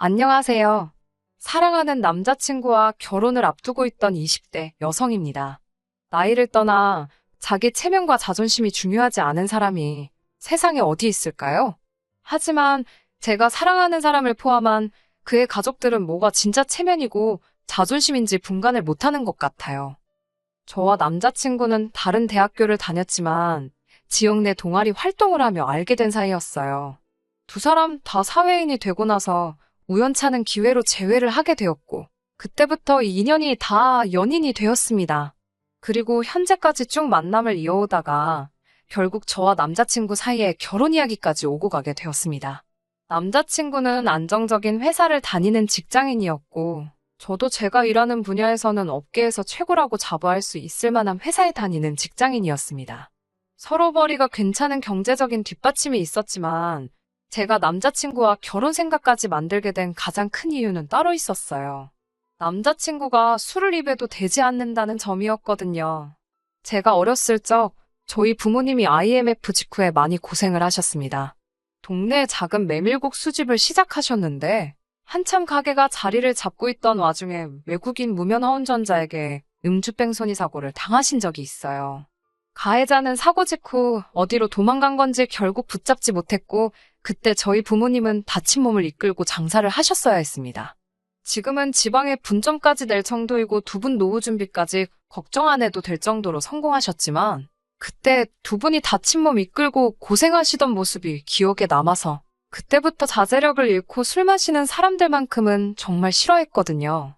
안녕하세요. 사랑하는 남자친구와 결혼을 앞두고 있던 20대 여성입니다. 나이를 떠나 자기 체면과 자존심이 중요하지 않은 사람이 세상에 어디 있을까요? 하지만 제가 사랑하는 사람을 포함한 그의 가족들은 뭐가 진짜 체면이고 자존심인지 분간을 못하는 것 같아요. 저와 남자친구는 다른 대학교를 다녔지만 지역 내 동아리 활동을 하며 알게 된 사이였어요. 두 사람 다 사회인이 되고 나서 우연찮은 기회로 재회를 하게 되었고, 그때부터 이 인연이 다 연인이 되었습니다. 그리고 현재까지 쭉 만남을 이어오다가 결국 저와 남자친구 사이에 결혼 이야기까지 오고 가게 되었습니다. 남자친구는 안정적인 회사를 다니는 직장인이었고, 저도 제가 일하는 분야에서는 업계에서 최고라고 자부할 수 있을 만한 회사에 다니는 직장인이었습니다. 서로 벌이가 괜찮은 경제적인 뒷받침이 있었지만, 제가 남자친구와 결혼 생각까지 만들게 된 가장 큰 이유는 따로 있었어요. 남자친구가 술을 입에도 되지 않는다는 점이었거든요. 제가 어렸을 적 저희 부모님이 IMF 직후에 많이 고생을 하셨습니다. 동네 작은 메밀국 수집을 시작하셨는데 한참 가게가 자리를 잡고 있던 와중에 외국인 무면 허운전자에게 음주뺑소니 사고를 당하신 적이 있어요. 가해자는 사고 직후 어디로 도망간 건지 결국 붙잡지 못했고 그때 저희 부모님은 다친 몸을 이끌고 장사를 하셨어야 했습니다. 지금은 지방에 분점까지 낼 정도이고 두 분 노후 준비까지 걱정 안 해도 될 정도로 성공하셨지만 그때 두 분이 다친 몸 이끌고 고생하시던 모습이 기억에 남아서 그때부터 자제력을 잃고 술 마시는 사람들만큼은 정말 싫어했거든요.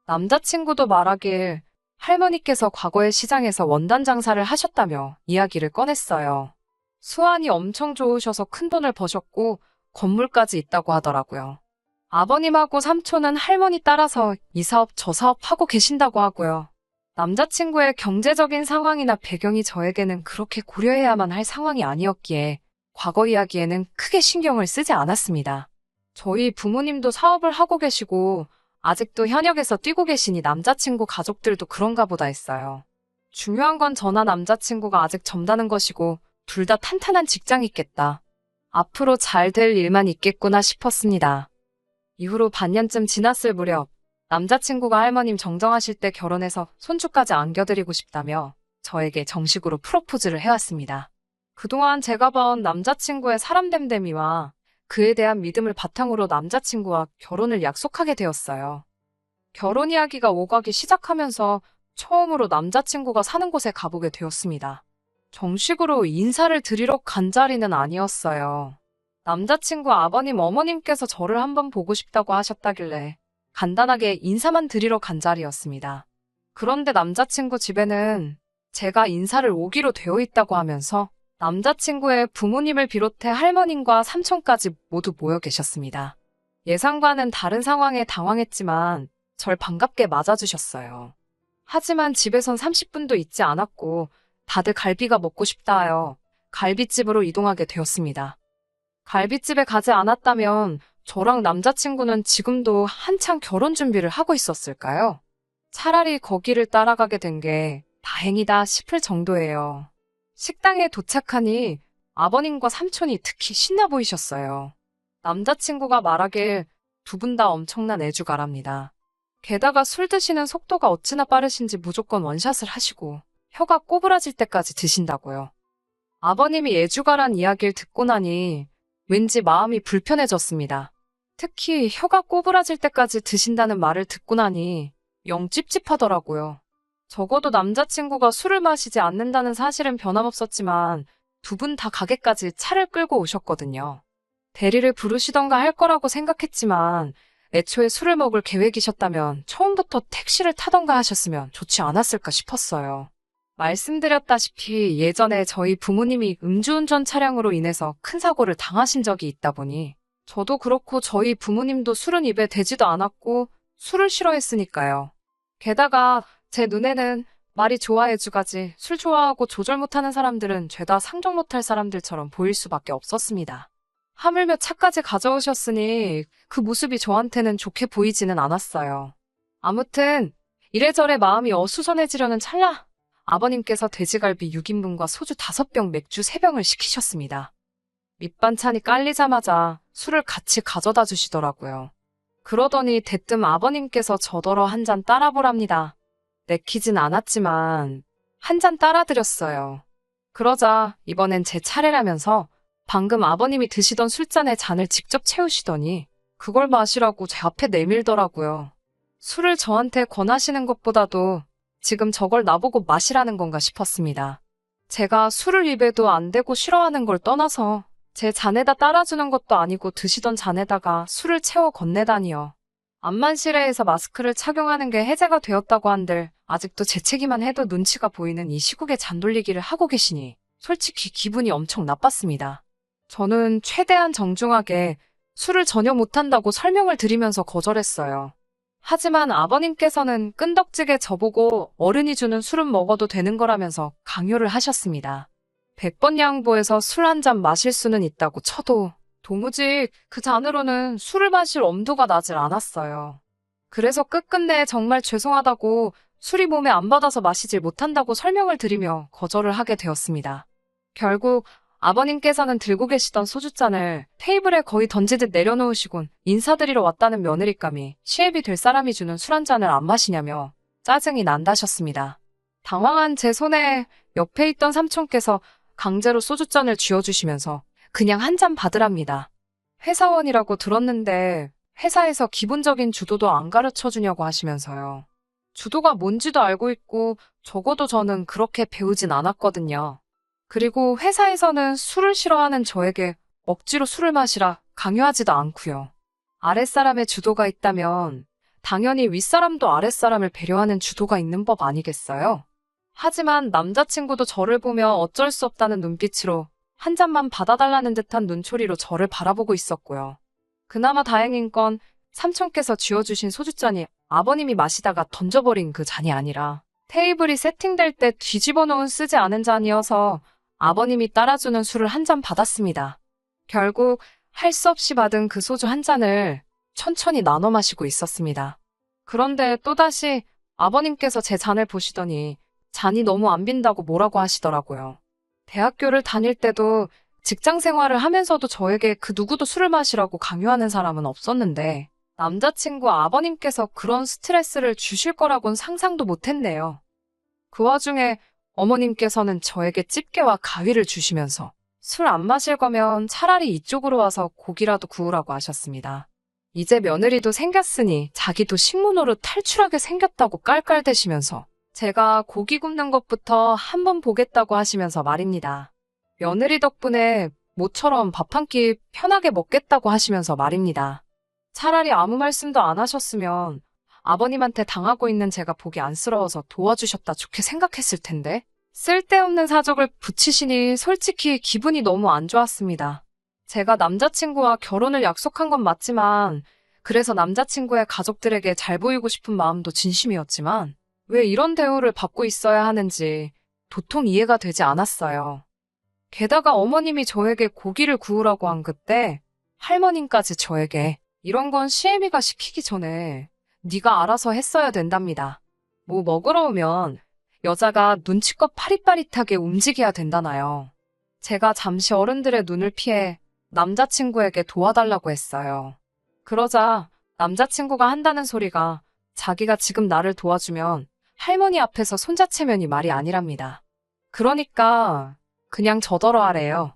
남자친구도 말하길 할머니께서 과거에 시장에서 원단 장사를 하셨다며 이야기를 꺼냈어요. 수완이 엄청 좋으셔서 큰돈을 버셨고 건물까지 있다고 하더라고요. 아버님하고 삼촌은 할머니 따라서 이 사업 저 사업 하고 계신다고 하고요. 남자친구의 경제적인 상황이나 배경이 저에게는 그렇게 고려해야만 할 상황이 아니었기에 과거 이야기에는 크게 신경을 쓰지 않았습니다. 저희 부모님도 사업을 하고 계시고 아직도 현역에서 뛰고 계시니 남자친구 가족들도 그런가 보다 했어요. 중요한 건 저나 남자친구가 아직 젊다는 것이고 둘 다 탄탄한 직장이 있겠다. 앞으로 잘 될 일만 있겠구나 싶었습니다. 이후로 반년쯤 지났을 무렵 남자친구가 할머님 정정하실 때 결혼해서 손주까지 안겨드리고 싶다며 저에게 정식으로 프로포즈를 해왔습니다. 그동안 제가 봐온 남자친구의 사람됨됨이와 그에 대한 믿음을 바탕으로 남자친구와 결혼을 약속하게 되었어요. 결혼 이야기가 오가기 시작하면서 처음으로 남자친구가 사는 곳에 가보게 되었습니다. 정식으로 인사를 드리러 간 자리는 아니었어요. 남자친구 아버님, 어머님께서 저를 한번 보고 싶다고 하셨다길래 간단하게 인사만 드리러 간 자리였습니다. 그런데 남자친구 집에는 제가 인사를 오기로 되어 있다고 하면서 남자친구의 부모님을 비롯해 할머님과 삼촌까지 모두 모여 계셨습니다. 예상과는 다른 상황에 당황했지만 절 반갑게 맞아주셨어요. 하지만 집에선 30분도 있지 않았고 다들 갈비가 먹고 싶다 하여 갈비집으로 이동하게 되었습니다. 갈비집에 가지 않았다면 저랑 남자친구는 지금도 한창 결혼 준비를 하고 있었을까요? 차라리 거기를 따라가게 된 게 다행이다 싶을 정도예요. 식당에 도착하니 아버님과 삼촌이 특히 신나 보이셨어요. 남자친구가 말하길 두 분 다 엄청난 애주가랍니다. 게다가 술 드시는 속도가 어찌나 빠르신지 무조건 원샷을 하시고 혀가 꼬부라질 때까지 드신다고요. 아버님이 애주가란 이야기를 듣고 나니 왠지 마음이 불편해졌습니다. 특히 혀가 꼬부라질 때까지 드신다는 말을 듣고 나니 영 찝찝하더라고요. 적어도 남자친구가 술을 마시지 않는다는 사실은 변함없었지만 두 분 다 가게까지 차를 끌고 오셨거든요. 대리를 부르시던가 할 거라고 생각했지만 애초에 술을 먹을 계획이셨다면 처음부터 택시를 타던가 하셨으면 좋지 않았을까 싶었어요. 말씀드렸다시피 예전에 저희 부모님이 음주운전 차량으로 인해서 큰 사고를 당하신 적이 있다 보니 저도 그렇고 저희 부모님도 술은 입에 대지도 않았고 술을 싫어했으니까요. 게다가 제 눈에는 말이 좋아해주가지 술 좋아하고 조절 못하는 사람들은 죄다 상종 못할 사람들처럼 보일 수밖에 없었습니다. 하물며 차까지 가져오셨으니 그 모습이 저한테는 좋게 보이지는 않았어요. 아무튼 이래저래 마음이 어수선해지려는 찰나 아버님께서 돼지갈비 6인분과 소주 5병, 맥주 3병을 시키셨습니다. 밑반찬이 깔리자마자 술을 같이 가져다 주시더라고요. 그러더니 대뜸 아버님께서 저더러 한 잔 따라보랍니다. 내키진 않았지만 한 잔 따라드렸어요. 그러자 이번엔 제 차례라면서 방금 아버님이 드시던 술잔에 잔을 직접 채우시더니 그걸 마시라고 제 앞에 내밀더라고요. 술을 저한테 권하시는 것보다도 지금 저걸 나보고 마시라는 건가 싶었습니다. 제가 술을 입에도 안 대고 싫어하는 걸 떠나서 제 잔에다 따라주는 것도 아니고 드시던 잔에다가 술을 채워 건네다니요. 암만실외에서 마스크를 착용하는 게 해제가 되었다고 한들 아직도 재채기만 해도 눈치가 보이는 이 시국에 잔 돌리기를 하고 계시니 솔직히 기분이 엄청 나빴습니다. 저는 최대한 정중하게 술을 전혀 못한다고 설명을 드리면서 거절했어요. 하지만 아버님께서는 끈덕지게 저보고 어른이 주는 술은 먹어도 되는 거라면서 강요를 하셨습니다. 100번 양보해서 술 한 잔 마실 수는 있다고 쳐도 도무지 그 잔으로는 술을 마실 엄두가 나질 않았어요. 그래서 끝끝내 정말 죄송하다고 술이 몸에 안 받아서 마시질 못한다고 설명을 드리며 거절을 하게 되었습니다. 결국 아버님께서는 들고 계시던 소주잔을 테이블에 거의 던지듯 내려놓으시곤 인사드리러 왔다는 며느리감이 시애비 될 사람이 주는 술 한 잔을 안 마시냐며 짜증이 난다셨습니다. 당황한 제 손에 옆에 있던 삼촌께서 강제로 소주잔을 쥐어주시면서 그냥 한 잔 받으랍니다. 회사원이라고 들었는데 회사에서 기본적인 주도도 안 가르쳐주냐고 하시면서요. 주도가 뭔지도 알고 있고 적어도 저는 그렇게 배우진 않았거든요. 그리고 회사에서는 술을 싫어하는 저에게 억지로 술을 마시라 강요하지도 않고요. 아랫사람의 주도가 있다면 당연히 윗사람도 아랫사람을 배려하는 주도가 있는 법 아니겠어요? 하지만 남자친구도 저를 보며 어쩔 수 없다는 눈빛으로 한 잔만 받아달라는 듯한 눈초리로 저를 바라보고 있었고요. 그나마 다행인 건 삼촌께서 쥐어주신 소주잔이 아버님이 마시다가 던져버린 그 잔이 아니라 테이블이 세팅될 때 뒤집어 놓은 쓰지 않은 잔이어서 아버님이 따라주는 술을 한 잔 받았습니다. 결국 할 수 없이 받은 그 소주 한 잔을 천천히 나눠 마시고 있었습니다. 그런데 또다시 아버님께서 제 잔을 보시더니 잔이 너무 안 빈다고 뭐라고 하시더라고요. 대학교를 다닐 때도 직장 생활을 하면서도 저에게 그 누구도 술을 마시라고 강요하는 사람은 없었는데 남자친구 아버님께서 그런 스트레스를 주실 거라곤 상상도 못했네요. 그 와중에 어머님께서는 저에게 집게와 가위를 주시면서 술 안 마실 거면 차라리 이쪽으로 와서 고기라도 구우라고 하셨습니다. 이제 며느리도 생겼으니 자기도 식모노릇 탈출하게 생겼다고 깔깔대시면서 제가 고기 굽는 것부터 한번 보겠다고 하시면서 말입니다. 며느리 덕분에 모처럼 밥 한 끼 편하게 먹겠다고 하시면서 말입니다. 차라리 아무 말씀도 안 하셨으면 아버님한테 당하고 있는 제가 보기 안쓰러워서 도와주셨다 좋게 생각했을 텐데 쓸데없는 사족을 붙이시니 솔직히 기분이 너무 안 좋았습니다. 제가 남자친구와 결혼을 약속한 건 맞지만 그래서 남자친구의 가족들에게 잘 보이고 싶은 마음도 진심이었지만 왜 이런 대우를 받고 있어야 하는지 도통 이해가 되지 않았어요. 게다가 어머님이 저에게 고기를 구우라고 한 그때 할머님까지 저에게 이런 건 시애미가 시키기 전에 네가 알아서 했어야 된답니다. 뭐 먹으러 오면 여자가 눈치껏 파릿파릿하게 움직여야 된다나요. 제가 잠시 어른들의 눈을 피해 남자친구에게 도와달라고 했어요. 그러자 남자친구가 한다는 소리가 자기가 지금 나를 도와주면 할머니 앞에서 손자체면이 말이 아니랍니다. 그러니까 그냥 저더러 하래요.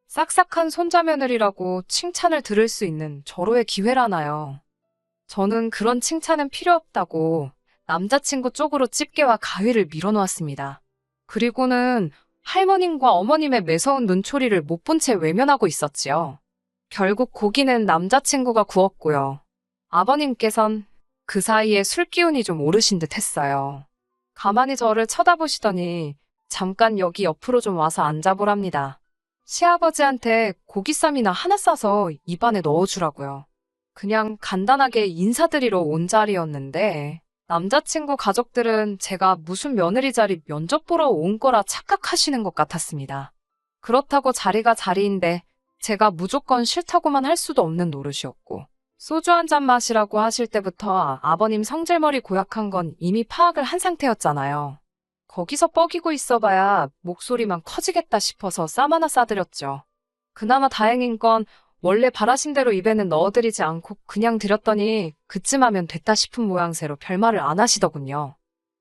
싹싹한 손자며느리라고 칭찬을 들을 수 있는 절호의 기회라나요. 저는 그런 칭찬은 필요 없다고 남자친구 쪽으로 집게와 가위를 밀어놓았습니다. 그리고는 할머님과 어머님의 매서운 눈초리를 못 본 채 외면하고 있었지요. 결국 고기는 남자친구가 구웠고요. 아버님께선 그 사이에 술 기운이 좀 오르신 듯 했어요. 가만히 저를 쳐다보시더니 잠깐 여기 옆으로 좀 와서 앉아보랍니다. 시아버지한테 고기쌈이나 하나 싸서 입안에 넣어주라고요. 그냥 간단하게 인사드리러 온 자리였는데 남자친구 가족들은 제가 무슨 며느리 자리 면접 보러 온 거라 착각하시는 것 같았습니다. 그렇다고 자리가 자리인데 제가 무조건 싫다고만 할 수도 없는 노릇이었고 소주 한 잔 마시라고 하실 때부터 아버님 성질머리 고약한 건 이미 파악을 한 상태였잖아요. 거기서 뻐기고 있어봐야 목소리만 커지겠다 싶어서 쌈 하나 싸드렸죠. 그나마 다행인 건 원래 바라신 대로 입에는 넣어드리지 않고 그냥 드렸더니 그쯤 하면 됐다 싶은 모양새로 별말을 안 하시더군요.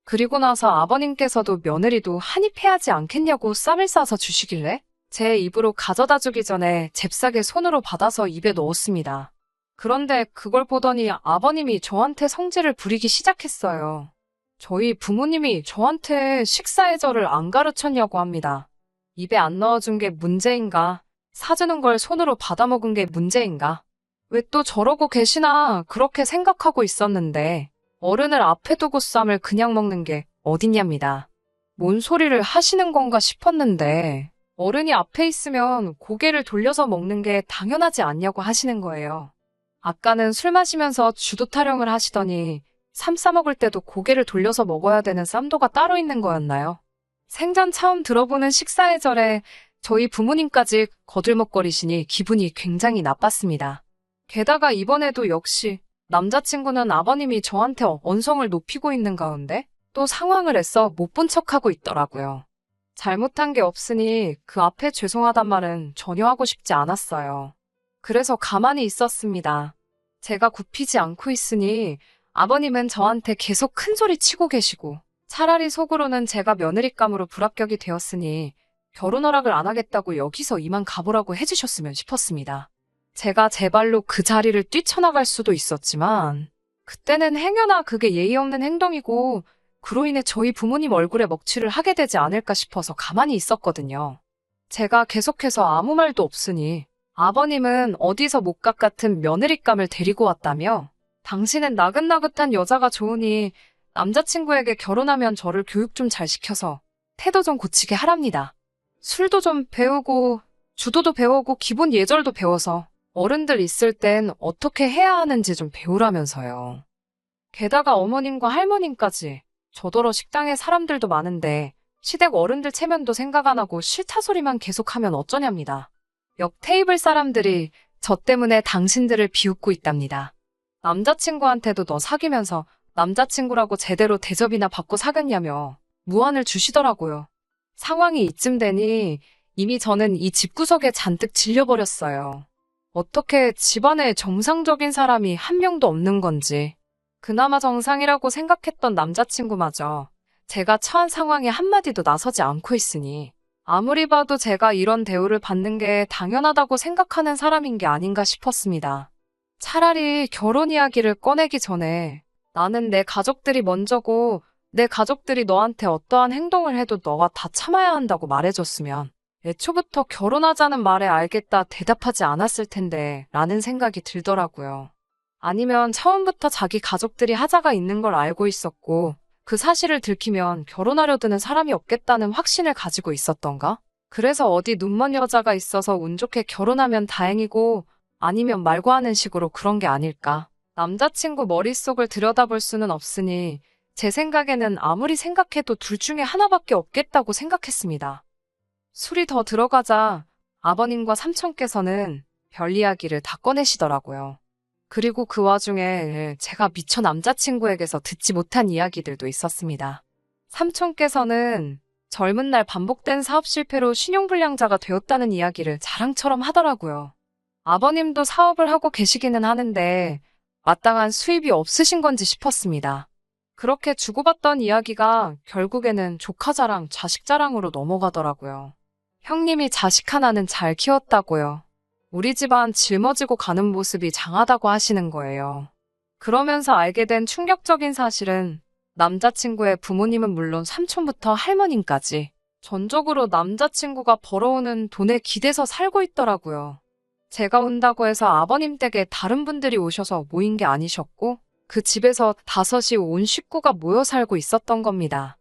그리고 나서 아버님께서도 며느리도 한입 해야지 않겠냐고 쌈을 싸서 주시길래 제 입으로 가져다 주기 전에 잽싸게 손으로 받아서 입에 넣었습니다. 그런데 그걸 보더니 아버님이 저한테 성질을 부리기 시작했어요. 저희 부모님이 저한테 식사 예절을 안 가르쳤냐고 합니다. 입에 안 넣어준 게 문제인가? 사주는 걸 손으로 받아먹은 게 문제인가? 왜 또 저러고 계시나 그렇게 생각하고 있었는데 어른을 앞에 두고 쌈을 그냥 먹는 게 어딨냐입니다. 뭔 소리를 하시는 건가 싶었는데 어른이 앞에 있으면 고개를 돌려서 먹는 게 당연하지 않냐고 하시는 거예요. 아까는 술 마시면서 주도 타령을 하시더니 쌈 싸먹을 때도 고개를 돌려서 먹어야 되는 쌈도가 따로 있는 거였나요? 생전 처음 들어보는 식사 예절에 저희 부모님까지 거들먹거리시니 기분이 굉장히 나빴습니다. 게다가 이번에도 역시 남자친구는 아버님이 저한테 언성을 높이고 있는 가운데 또 상황을 애써 못 본 척하고 있더라고요. 잘못한 게 없으니 그 앞에 죄송하단 말은 전혀 하고 싶지 않았어요. 그래서 가만히 있었습니다. 제가 굽히지 않고 있으니 아버님은 저한테 계속 큰 소리 치고 계시고 차라리 속으로는 제가 며느리감으로 불합격이 되었으니 결혼 허락을 안 하겠다고 여기서 이만 가보라고 해주셨으면 싶었습니다. 제가 제 발로 그 자리를 뛰쳐나갈 수도 있었지만 그때는 행여나 그게 예의 없는 행동이고 그로 인해 저희 부모님 얼굴에 먹칠을 하게 되지 않을까 싶어서 가만히 있었거든요. 제가 계속해서 아무 말도 없으니 아버님은 어디서 못각 같은 며느리감을 데리고 왔다며 당신은 나긋나긋한 여자가 좋으니 남자친구에게 결혼하면 저를 교육 좀 잘 시켜서 태도 좀 고치게 하랍니다. 술도 좀 배우고 주도도 배우고 기본 예절도 배워서 어른들 있을 땐 어떻게 해야 하는지 좀 배우라면서요. 게다가 어머님과 할머님까지 저더러 식당에 사람들도 많은데 시댁 어른들 체면도 생각 안 하고 싫다 소리만 계속하면 어쩌냐입니다. 옆 테이블 사람들이 저 때문에 당신들을 비웃고 있답니다. 남자친구한테도 너 사귀면서 남자친구라고 제대로 대접이나 받고 사귀었냐며 무안을 주시더라고요. 상황이 이쯤 되니 이미 저는 이 집구석에 잔뜩 질려버렸어요. 어떻게 집안에 정상적인 사람이 한 명도 없는 건지. 그나마 정상이라고 생각했던 남자친구마저 제가 처한 상황에 한마디도 나서지 않고 있으니 아무리 봐도 제가 이런 대우를 받는 게 당연하다고 생각하는 사람인 게 아닌가 싶었습니다. 차라리 결혼 이야기를 꺼내기 전에 나는 내 가족들이 먼저고 내 가족들이 너한테 어떠한 행동을 해도 너가 다 참아야 한다고 말해줬으면 애초부터 결혼하자는 말에 알겠다 대답하지 않았을 텐데 라는 생각이 들더라고요. 아니면 처음부터 자기 가족들이 하자가 있는 걸 알고 있었고 그 사실을 들키면 결혼하려 드는 사람이 없겠다는 확신을 가지고 있었던가? 그래서 어디 눈먼 여자가 있어서 운 좋게 결혼하면 다행이고 아니면 말고 하는 식으로 그런 게 아닐까? 남자친구 머릿속을 들여다볼 수는 없으니 제 생각에는 아무리 생각해도 둘 중에 하나밖에 없겠다고 생각했습니다. 술이 더 들어가자 아버님과 삼촌께서는 별 이야기를 다 꺼내시더라고요. 그리고 그 와중에 제가 미처 남자친구에게서 듣지 못한 이야기들도 있었습니다. 삼촌께서는 젊은 날 반복된 사업 실패로 신용불량자가 되었다는 이야기를 자랑처럼 하더라고요. 아버님도 사업을 하고 계시기는 하는데 마땅한 수입이 없으신 건지 싶었습니다. 그렇게 주고받던 이야기가 결국에는 조카 자랑, 자식 자랑으로 넘어가더라고요. 형님이 자식 하나는 잘 키웠다고요. 우리 집안 짊어지고 가는 모습이 장하다고 하시는 거예요. 그러면서 알게 된 충격적인 사실은 남자친구의 부모님은 물론 삼촌부터 할머님까지 전적으로 남자친구가 벌어오는 돈에 기대서 살고 있더라고요. 제가 온다고 해서 아버님 댁에 다른 분들이 오셔서 모인 게 아니셨고 그 집에서 다섯이 온 식구가 모여 살고 있었던 겁니다.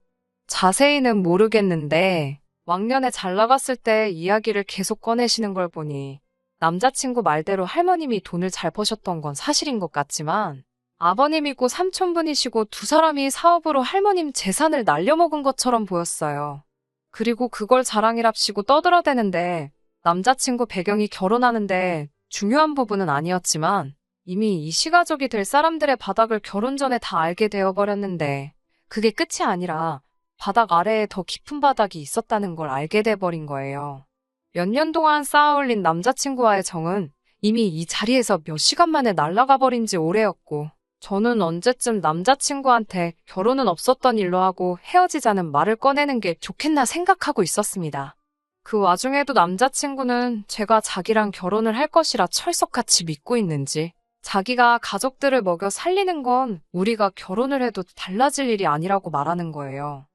자세히는 모르겠는데 왕년에 잘 나갔을 때 이야기를 계속 꺼내시는 걸 보니 남자친구 말대로 할머님이 돈을 잘 버셨던 건 사실인 것 같지만 아버님이고 삼촌분이시고 두 사람이 사업으로 할머님 재산을 날려먹은 것처럼 보였어요. 그리고 그걸 자랑이랍시고 떠들어대는데 남자친구 배경이 결혼하는데 중요한 부분은 아니었지만 이미 이 시가족이 될 사람들의 바닥을 결혼 전에 다 알게 되어버렸는데 그게 끝이 아니라 바닥 아래에 더 깊은 바닥이 있었다는 걸 알게 돼버린 거예요. 몇 년 동안 쌓아올린 남자친구와의 정은 이미 이 자리에서 몇 시간 만에 날아가 버린 지 오래였고, 저는 언제쯤 남자친구한테 결혼은 없었던 일로 하고 헤어지자는 말을 꺼내는 게 좋겠나 생각하고 있었습니다. 그 와중에도 남자친구는 제가 자기랑 결혼을 할 것이라 철석같이 믿고 있는지, 자기가 가족들을 먹여 살리는 건 우리가 결혼을 해도 달라질 일이 아니라고 말하는 거예요.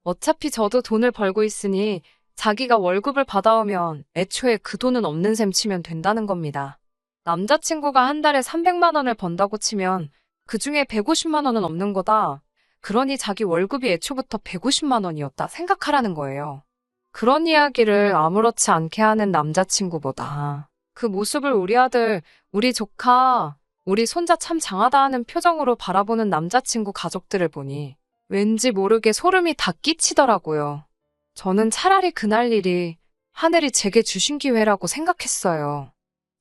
어차피 저도 돈을 벌고 있으니 자기가 월급을 받아오면 애초에 그 돈은 없는 셈 치면 된다는 겁니다. 남자친구가 한 달에 300만 원을 번다고 치면 그 중에 150만 원은 없는 거다. 그러니 자기 월급이 애초부터 150만 원이었다 생각하라는 거예요. 그런 이야기를 아무렇지 않게 하는 남자친구보다 그 모습을 우리 아들, 우리 조카, 우리 손자 참 장하다 하는 표정으로 바라보는 남자친구 가족들을 보니 왠지 모르게 소름이 다 끼치더라고요. 저는 차라리 그날 일이 하늘이 제게 주신 기회라고 생각했어요.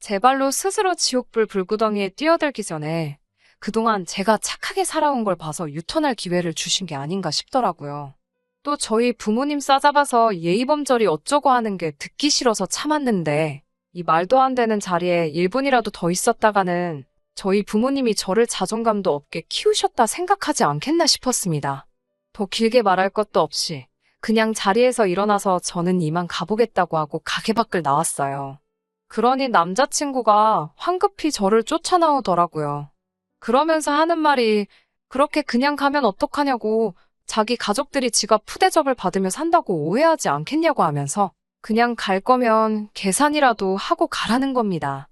제 발로 스스로 지옥불 불구덩이에 뛰어들기 전에 그동안 제가 착하게 살아온 걸 봐서 유턴할 기회를 주신 게 아닌가 싶더라고요. 또 저희 부모님 싸잡아서 예의범절이 어쩌고 하는 게 듣기 싫어서 참았는데 이 말도 안 되는 자리에 1분이라도 더 있었다가는 저희 부모님이 저를 자존감도 없게 키우셨다 생각하지 않겠나 싶었습니다. 더 길게 말할 것도 없이 그냥 자리에서 일어나서 저는 이만 가보겠다고 하고 가게 밖을 나왔어요. 그러니 남자친구가 황급히 저를 쫓아나오더라고요. 그러면서 하는 말이 그렇게 그냥 가면 어떡하냐고, 자기 가족들이 지가 푸대접을 받으며 산다고 오해하지 않겠냐고 하면서 그냥 갈 거면 계산이라도 하고 가라는 겁니다.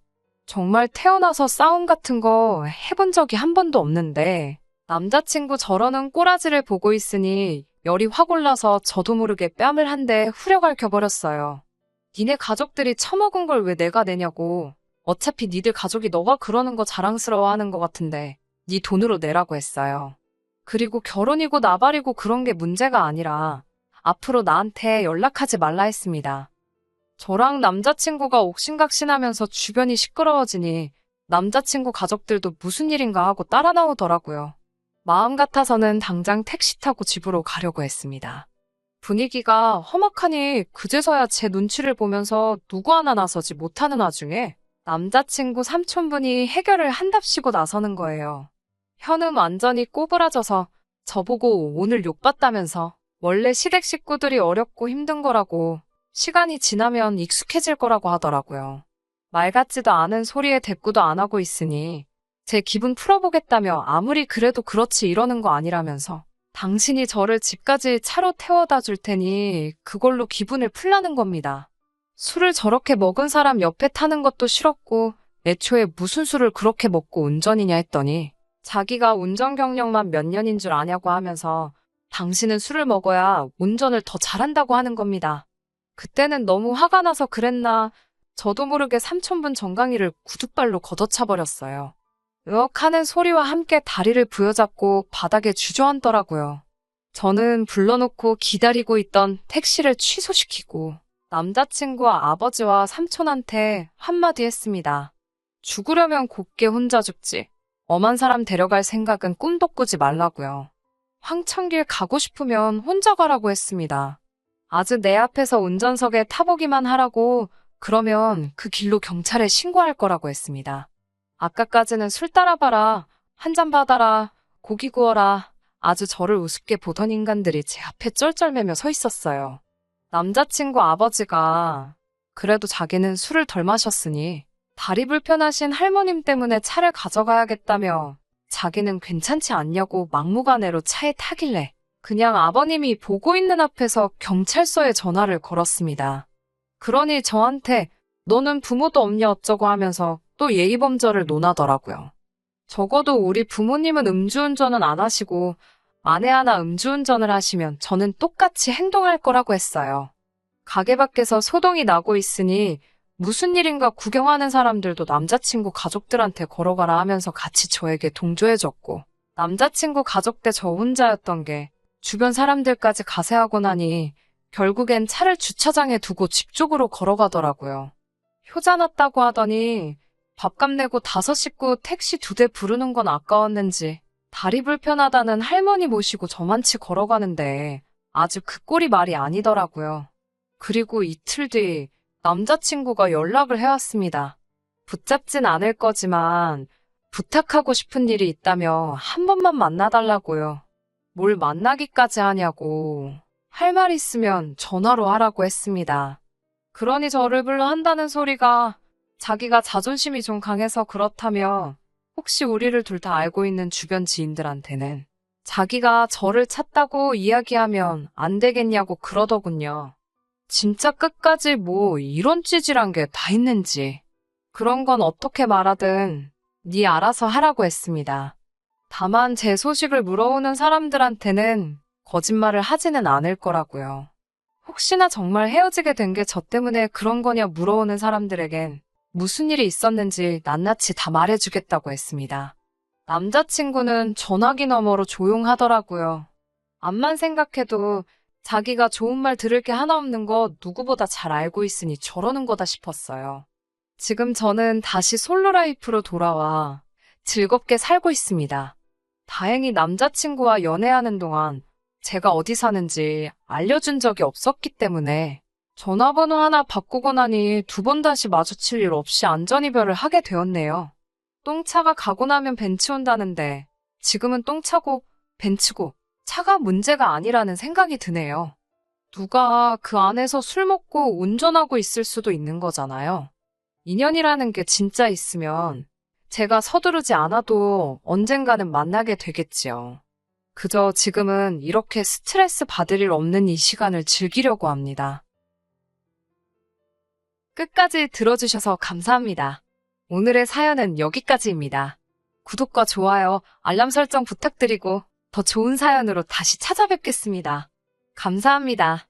정말 태어나서 싸움 같은 거 해본 적이 한 번도 없는데 남자친구 저러는 꼬라지를 보고 있으니 열이 확 올라서 저도 모르게 뺨을 한 대 후려 갈겨버렸어요. 니네 가족들이 처먹은 걸 왜 내가 내냐고. 어차피 니들 가족이 너가 그러는 거 자랑스러워하는 것 같은데 니 돈으로 내라고 했어요. 그리고 결혼이고 나발이고 그런 게 문제가 아니라 앞으로 나한테 연락하지 말라 했습니다. 저랑 남자친구가 옥신각신하면서 주변이 시끄러워지니 남자친구 가족들도 무슨 일인가 하고 따라 나오더라고요. 마음 같아서는 당장 택시 타고 집으로 가려고 했습니다. 분위기가 험악하니 그제서야 제 눈치를 보면서 누구 하나 나서지 못하는 와중에 남자친구 삼촌분이 해결을 한답시고 나서는 거예요. 현은 완전히 꼬부라져서 저보고 오늘 욕봤다면서 원래 시댁 식구들이 어렵고 힘든 거라고 시간이 지나면 익숙해질 거라고 하더라고요. 말 같지도 않은 소리에 대꾸도 안 하고 있으니 제 기분 풀어보겠다며 아무리 그래도 그렇지 이러는 거 아니라면서 당신이 저를 집까지 차로 태워다 줄 테니 그걸로 기분을 풀라는 겁니다. 술을 저렇게 먹은 사람 옆에 타는 것도 싫었고 애초에 무슨 술을 그렇게 먹고 운전이냐 했더니 자기가 운전 경력만 몇 년인 줄 아냐고 하면서 당신은 술을 먹어야 운전을 더 잘한다고 하는 겁니다. 그때는 너무 화가 나서 그랬나 저도 모르게 삼촌분 정강이를 구둣발로 걷어차버렸어요. 으억하는 소리와 함께 다리를 부여잡고 바닥에 주저앉더라고요. 저는 불러놓고 기다리고 있던 택시를 취소시키고 남자친구와 아버지와 삼촌한테 한마디 했습니다. 죽으려면 곱게 혼자 죽지. 엄한 사람 데려갈 생각은 꿈도 꾸지 말라고요. 황천길 가고 싶으면 혼자 가라고 했습니다. 아주 내 앞에서 운전석에 타보기만 하라고, 그러면 그 길로 경찰에 신고할 거라고 했습니다. 아까까지는 술 따라봐라, 한 잔 받아라, 고기 구워라, 아주 저를 우습게 보던 인간들이 제 앞에 쩔쩔매며 서 있었어요. 남자친구 아버지가 그래도 자기는 술을 덜 마셨으니 다리 불편하신 할머님 때문에 차를 가져가야겠다며 자기는 괜찮지 않냐고 막무가내로 차에 타길래 그냥 아버님이 보고 있는 앞에서 경찰서에 전화를 걸었습니다. 그러니 저한테 너는 부모도 없냐 어쩌고 하면서 또 예의범절을 논하더라고요. 적어도 우리 부모님은 음주운전은 안 하시고 만에 하나 음주운전을 하시면 저는 똑같이 행동할 거라고 했어요. 가게 밖에서 소동이 나고 있으니 무슨 일인가 구경하는 사람들도 남자친구 가족들한테 걸어가라 하면서 같이 저에게 동조해줬고 남자친구 가족 때 저 혼자였던 게 주변 사람들까지 가세하고 나니 결국엔 차를 주차장에 두고 집 쪽으로 걸어가더라고요. 효자 났다고 하더니 밥값 내고 5식구 택시 2대 부르는 건 아까웠는지 다리 불편하다는 할머니 모시고 저만치 걸어가는데 아주 그 꼴이 말이 아니더라고요. 그리고 이틀 뒤 남자친구가 연락을 해왔습니다. 붙잡진 않을 거지만 부탁하고 싶은 일이 있다며 한 번만 만나달라고요. 뭘 만나기까지 하냐고. 할 말 있으면 전화로 하라고 했습니다. 그러니 저를 불러 한다는 소리가 자기가 자존심이 좀 강해서 그렇다며 혹시 우리를 둘 다 알고 있는 주변 지인들한테는 자기가 저를 찾다고 이야기하면 안 되겠냐고 그러더군요. 진짜 끝까지 뭐 이런 찌질한 게 다 있는지. 그런 건 어떻게 말하든 네 알아서 하라고 했습니다. 다만 제 소식을 물어오는 사람들한테는 거짓말을 하지는 않을 거라고요. 혹시나 정말 헤어지게 된 게 저 때문에 그런 거냐 물어오는 사람들에겐 무슨 일이 있었는지 낱낱이 다 말해주겠다고 했습니다. 남자친구는 전화기 너머로 조용하더라고요. 암만 생각해도 자기가 좋은 말 들을 게 하나 없는 거 누구보다 잘 알고 있으니 저러는 거다 싶었어요. 지금 저는 다시 솔로 라이프로 돌아와 즐겁게 살고 있습니다. 다행히 남자친구와 연애하는 동안 제가 어디 사는지 알려준 적이 없었기 때문에 전화번호 하나 바꾸고 나니 두 번 다시 마주칠 일 없이 안전이별을 하게 되었네요. 똥차가 가고 나면 벤치 온다는데 지금은 똥차고 벤치고 차가 문제가 아니라는 생각이 드네요. 누가 그 안에서 술 먹고 운전하고 있을 수도 있는 거잖아요. 인연이라는 게 진짜 있으면 제가 서두르지 않아도 언젠가는 만나게 되겠지요. 그저 지금은 이렇게 스트레스 받을 일 없는 이 시간을 즐기려고 합니다. 끝까지 들어주셔서 감사합니다. 오늘의 사연은 여기까지입니다. 구독과 좋아요, 알람 설정 부탁드리고 더 좋은 사연으로 다시 찾아뵙겠습니다. 감사합니다.